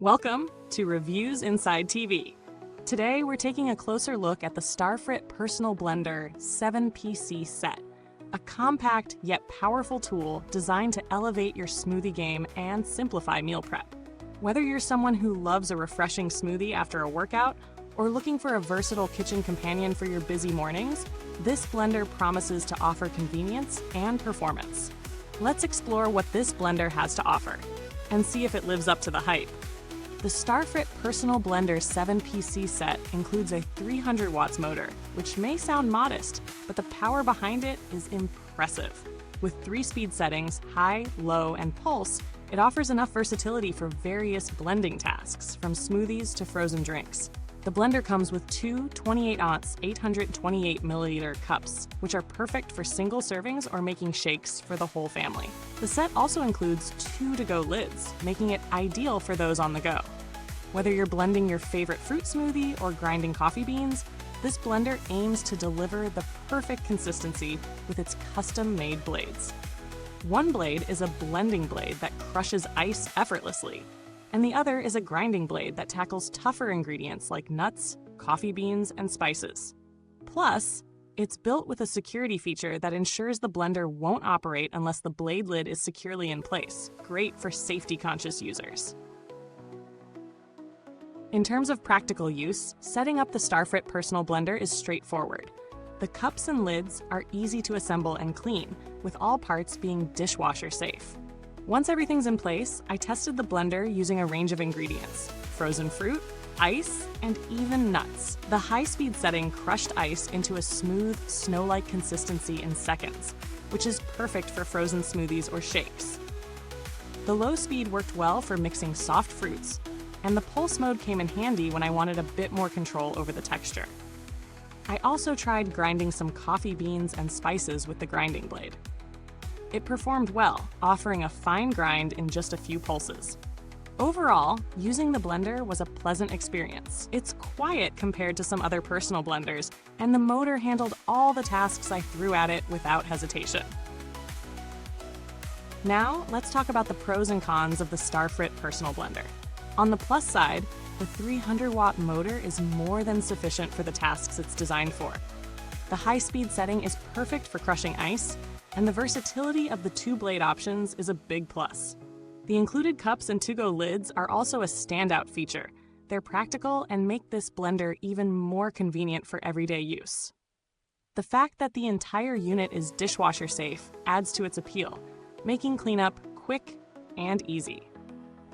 Welcome to Reviews Inside TV. Today we're taking a closer look at the Starfrit Personal Blender 7PC set, a compact yet powerful tool designed to elevate your smoothie game and simplify meal prep. Whether you're someone who loves a refreshing smoothie after a workout or looking for a versatile kitchen companion for your busy mornings, this blender promises to offer convenience and performance. Let's explore what this blender has to offer and see if it lives up to the hype. The Starfrit Personal Blender 7PC set includes a 300 watts motor, which may sound modest, but the power behind it is impressive. With 3 speed settings, high, low, and pulse, it offers enough versatility for various blending tasks, from smoothies to frozen drinks. The blender comes with 2 28-ounce 828 milliliter cups, which are perfect for single servings or making shakes for the whole family. The set also includes 2 to-go lids, making it ideal for those on the go. Whether you're blending your favorite fruit smoothie or grinding coffee beans, this blender aims to deliver the perfect consistency with its custom-made blades. One blade is a blending blade that crushes ice effortlessly, and the other is a grinding blade that tackles tougher ingredients like nuts, coffee beans, and spices. Plus, it's built with a security feature that ensures the blender won't operate unless the blade lid is securely in place, great for safety-conscious users. In terms of practical use, setting up the Starfrit Personal Blender is straightforward. The cups and lids are easy to assemble and clean, with all parts being dishwasher safe. Once everything's in place, I tested the blender using a range of ingredients: frozen fruit, ice, and even nuts. The high-speed setting crushed ice into a smooth, snow-like consistency in seconds, which is perfect for frozen smoothies or shakes. The low speed worked well for mixing soft fruits, and the pulse mode came in handy when I wanted a bit more control over the texture. I also tried grinding some coffee beans and spices with the grinding blade. It performed well, offering a fine grind in just a few pulses. Overall, using the blender was a pleasant experience. It's quiet compared to some other personal blenders, and the motor handled all the tasks I threw at it without hesitation. Now, let's talk about the pros and cons of the Starfrit Personal Blender. On the plus side, the 300-watt motor is more than sufficient for the tasks it's designed for. The high-speed setting is perfect for crushing ice, and the versatility of the 2-blade options is a big plus. The included cups and to-go lids are also a standout feature. They're practical and make this blender even more convenient for everyday use. The fact that the entire unit is dishwasher safe adds to its appeal, making cleanup quick and easy.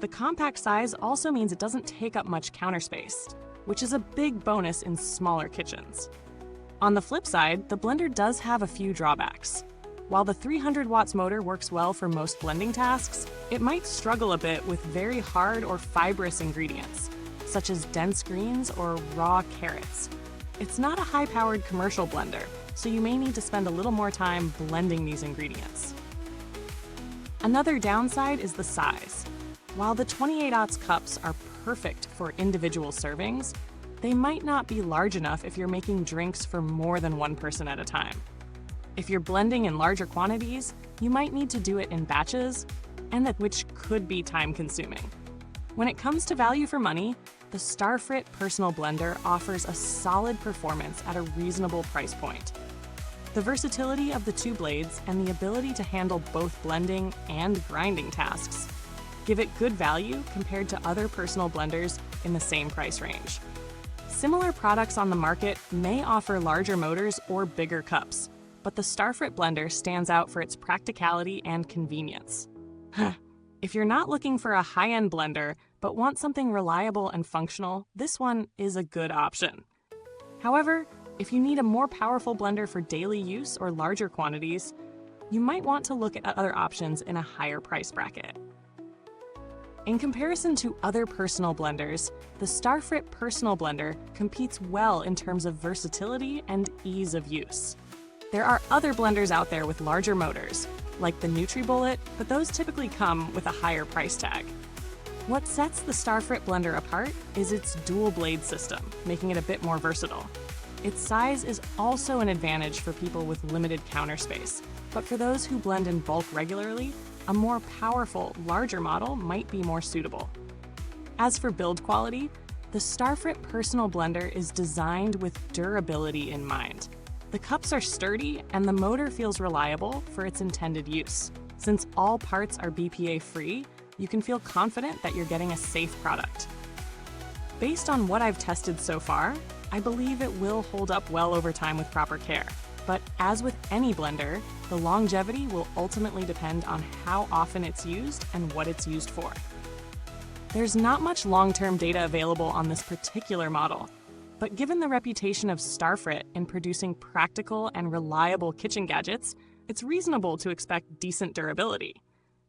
The compact size also means it doesn't take up much counter space, which is a big bonus in smaller kitchens. On the flip side, the blender does have a few drawbacks. While the 300 watts motor works well for most blending tasks, it might struggle a bit with very hard or fibrous ingredients, such as dense greens or raw carrots. It's not a high-powered commercial blender, so you may need to spend a little more time blending these ingredients. Another downside is the size. While the 28-ounce cups are perfect for individual servings, they might not be large enough if you're making drinks for more than one person at a time. If you're blending in larger quantities, you might need to do it in batches, which could be time-consuming. When it comes to value for money, the Starfrit Personal Blender offers a solid performance at a reasonable price point. The versatility of the 2 blades and the ability to handle both blending and grinding tasks give it good value compared to other personal blenders in the same price range. Similar products on the market may offer larger motors or bigger cups, but the Starfrit blender stands out for its practicality and convenience. If you're not looking for a high-end blender, but want something reliable and functional, this one is a good option. However, if you need a more powerful blender for daily use or larger quantities, you might want to look at other options in a higher price bracket. In comparison to other personal blenders, the Starfrit Personal Blender competes well in terms of versatility and ease of use. There are other blenders out there with larger motors, like the NutriBullet, but those typically come with a higher price tag. What sets the Starfrit blender apart is its dual blade system, making it a bit more versatile. Its size is also an advantage for people with limited counter space, but for those who blend in bulk regularly, a more powerful, larger model might be more suitable. As for build quality, the Starfrit Personal Blender is designed with durability in mind. The cups are sturdy and the motor feels reliable for its intended use. Since all parts are BPA-free, you can feel confident that you're getting a safe product. Based on what I've tested so far, I believe it will hold up well over time with proper care. But as with any blender, the longevity will ultimately depend on how often it's used and what it's used for. There's not much long-term data available on this particular model, but given the reputation of Starfrit in producing practical and reliable kitchen gadgets, it's reasonable to expect decent durability.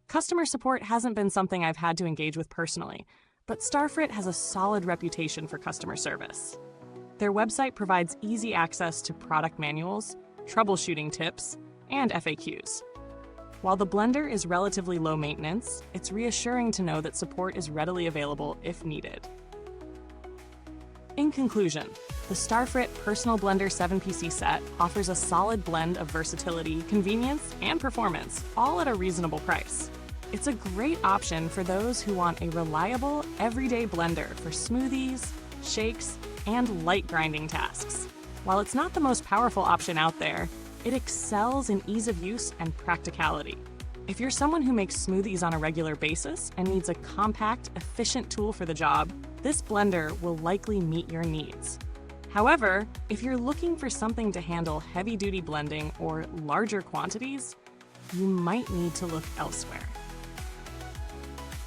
Customer support hasn't been something I've had to engage with personally, but Starfrit has a solid reputation for customer service. Their website provides easy access to product manuals, troubleshooting tips, and FAQs. While the blender is relatively low maintenance, it's reassuring to know that support is readily available if needed. In conclusion, the Starfrit Personal Blender 7PC set offers a solid blend of versatility, convenience, and performance, all at a reasonable price. It's a great option for those who want a reliable, everyday blender for smoothies, shakes, and light grinding tasks. While it's not the most powerful option out there, it excels in ease of use and practicality. If you're someone who makes smoothies on a regular basis and needs a compact, efficient tool for the job, this blender will likely meet your needs. However, if you're looking for something to handle heavy-duty blending or larger quantities, you might need to look elsewhere.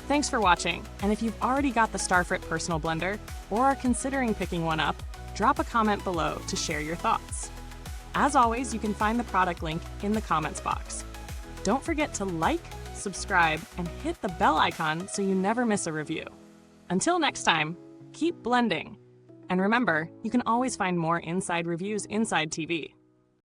Thanks for watching, and if you've already got the Starfrit Personal Blender or are considering picking one up, drop a comment below to share your thoughts. As always, you can find the product link in the comments box. Don't forget to like, subscribe, and hit the bell icon so you never miss a review. Until next time, keep blending. And remember, you can always find more inside reviews inside TV.